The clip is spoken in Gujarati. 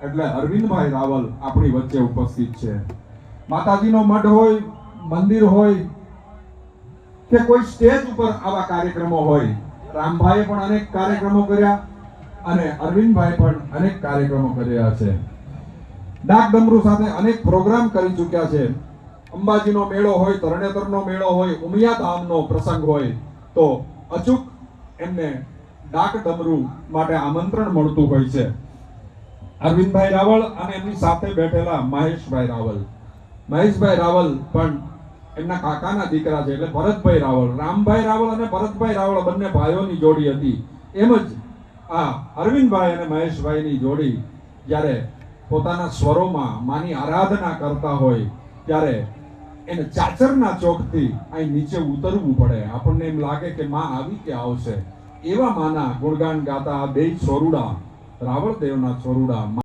એટલે અરવિંદભાઈ રાવલ આપણી વચ્ચે ઉપસ્થિત છે. માતાજીનો મઢ હોય, મંદિર હોય કે કોઈ સ્ટેજ ઉપર આવા કાર્યક્રમો હોય, રામભાઈએ પણ અનેક કાર્યક્રમો કર્યા અને અરવિંદભાઈ પણ અનેક કાર્યક્રમો કર્યા છે. ડાક ડમરૂ સાથે અનેક પ્રોગ્રામ કરી ચૂક્યા છે. અંબાજીનો મેળો હોય, તરણેતરનો મેળો હોય, ઉમિયા ધામનો પ્રસંગ હોય તો અચૂક એમને ડાક ડમરૂ માટે આમંત્રણ મળતું હોય છે. અરવિંદભાઈ રાવલ અને એમની સાથે બેઠેલા મહેશભાઈ રાવલ, મહેશભાઈ રાવલ પણ એમના કાકાના દીકરા છે, એટલે ભરતભાઈ રાવલ. રામભાઈ રાવલ અને ભરતભાઈ રાવલ બંને ભાઈઓની જોડી હતી. એમ જ આ અરવિંદભાઈ અને મહેશભાઈની જોડી જ્યારે પોતાના સ્વરોમાં માની આરાધના કરતા હોય ત્યારે એને ચાચરના ચોકથી અહીં નીચે ઉતરવું પડે. આપણને એમ લાગે કે માં આવી કે આવશે. એવા માના ગુણગાન ગાતા આ બે છોરુડા, રાવળદેવના છોરુડા